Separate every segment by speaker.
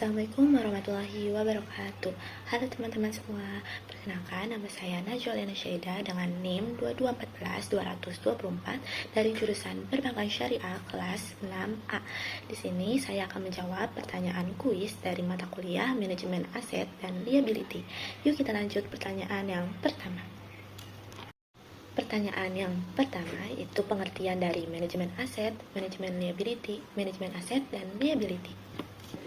Speaker 1: Assalamualaikum warahmatullahi wabarakatuh. Halo teman-teman semua, perkenalkan nama saya Najwa Syaida dengan NIM 2214224 dari jurusan Perbankan Syariah kelas 6A. Di sini saya akan menjawab pertanyaan kuis dari mata kuliah Manajemen Aset dan Liability. Yuk kita lanjut pertanyaan yang pertama. Pertanyaan yang pertama itu pengertian dari manajemen aset, manajemen liability, manajemen aset, dan liability.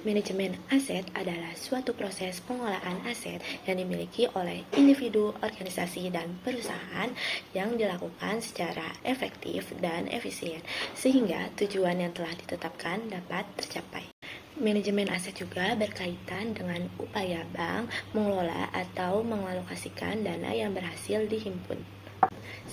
Speaker 1: Manajemen aset adalah suatu proses pengelolaan aset yang dimiliki oleh individu, organisasi, dan perusahaan yang dilakukan secara efektif dan efisien, sehingga tujuan yang telah ditetapkan dapat tercapai. Manajemen aset juga berkaitan dengan upaya bank mengelola atau mengalokasikan dana yang berhasil dihimpun.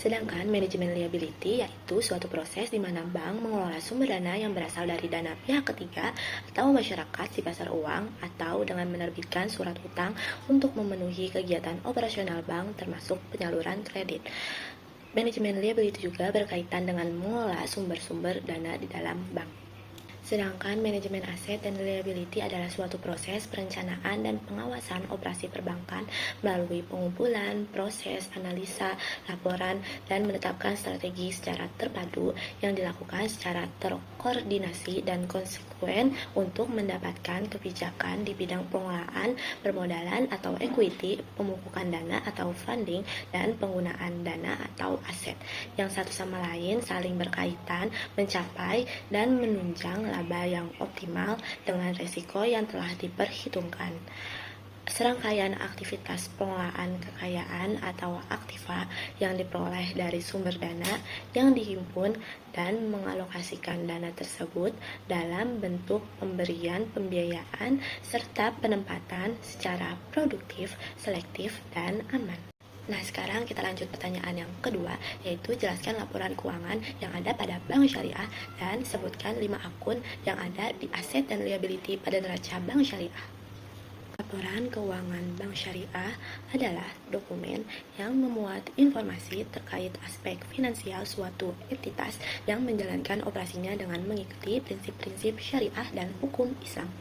Speaker 1: Sedangkan manajemen liability yaitu suatu proses di mana bank mengelola sumber dana yang berasal dari dana pihak ketiga atau masyarakat di pasar uang atau dengan menerbitkan surat utang untuk memenuhi kegiatan operasional bank termasuk penyaluran kredit. Manajemen liability juga berkaitan dengan mengelola sumber-sumber dana di dalam bank. Sedangkan manajemen aset dan liability adalah suatu proses perencanaan dan pengawasan operasi perbankan melalui pengumpulan, proses, analisa, laporan, dan menetapkan strategi secara terpadu yang dilakukan secara terkoordinasi dan konsekuen untuk mendapatkan kebijakan di bidang pengelolaan, permodalan atau equity, pemupukan dana atau funding, dan penggunaan dana atau aset yang satu sama lain saling berkaitan, mencapai, dan menunjang laba yang optimal dengan resiko yang telah diperhitungkan. Serangkaian aktivitas pengelolaan kekayaan atau aktiva yang diperoleh dari sumber dana yang dihimpun dan mengalokasikan dana tersebut dalam bentuk pemberian pembiayaan serta penempatan secara produktif, selektif, dan aman. Nah, sekarang kita lanjut pertanyaan yang kedua, yaitu jelaskan laporan keuangan yang ada pada bank syariah dan sebutkan 5 akun yang ada di aset dan liability pada neraca bank syariah. Laporan keuangan bank syariah adalah dokumen yang memuat informasi terkait aspek finansial suatu entitas yang menjalankan operasinya dengan mengikuti prinsip-prinsip syariah dan hukum Islam.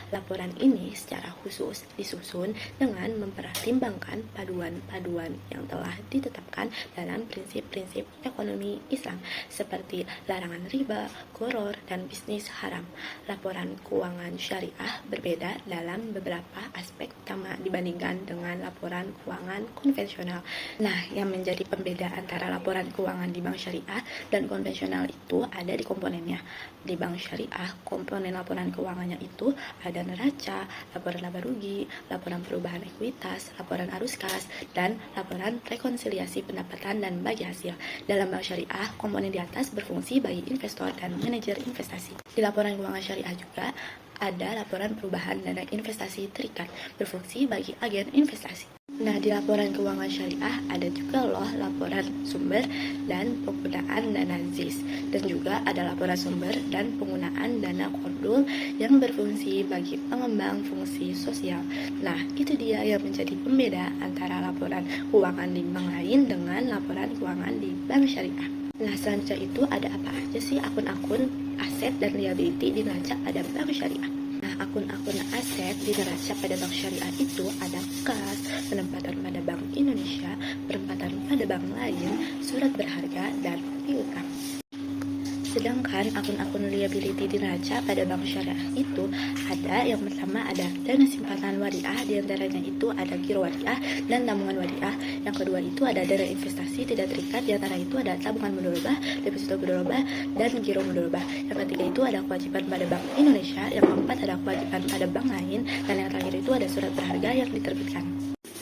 Speaker 1: Laporan ini secara khusus disusun dengan mempertimbangkan paduan-paduan yang telah ditetapkan dalam prinsip-prinsip ekonomi Islam seperti larangan riba, gharar, dan bisnis haram. Laporan keuangan syariah berbeda dalam beberapa aspek utama dibandingkan dengan laporan keuangan konvensional. Nah, yang menjadi pembeda antara laporan keuangan di bank syariah dan konvensional itu ada di komponennya. Di bank syariah, komponen laporan keuangannya itu ada neraca, laporan laba rugi, laporan perubahan ekuitas, laporan arus kas, dan laporan rekonsiliasi pendapatan dan bagi hasil. Dalam bank syariah, komponen di atas berfungsi bagi investor dan manajer investasi. Di laporan keuangan syariah juga ada laporan perubahan dana investasi terikat berfungsi bagi agen investasi. Nah, di laporan keuangan syariah ada juga loh laporan sumber dan penggunaan dana ZIS, dan juga ada laporan sumber dan penggunaan dana kordul yang berfungsi bagi pengembang fungsi sosial. Nah, itu dia yang menjadi pembeda antara laporan keuangan di bank lain dengan laporan keuangan di bank syariah. Nah, selanjutnya itu ada apa aja sih akun-akun aset dan liability di neraca pada bank syariah. Nah, akun-akun aset di neraca pada bank syariah itu ada kas, penempatan pada Bank Indonesia, penempatan pada bank lain, surat berharga, dan piutang. Sedangkan akun-akun liability di neraca pada bank syariah itu ada yang pertama ada dana simpanan wadiah, diantaranya itu ada giro wadiah dan tabungan wadiah. Yang kedua itu ada dana investasi tidak terikat, diantara itu ada tabungan mudharabah, deposito mudharabah, dan giro mudharabah. Yang ketiga itu ada kewajiban pada Bank Indonesia, yang keempat ada kewajiban pada bank lain, dan yang terakhir itu ada surat berharga yang diterbitkan.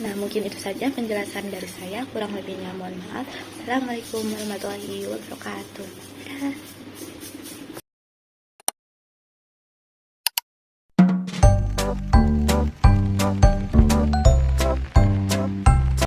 Speaker 1: Nah, mungkin itu saja penjelasan dari saya, kurang lebihnya mohon maaf. Assalamualaikum warahmatullahi wabarakatuh.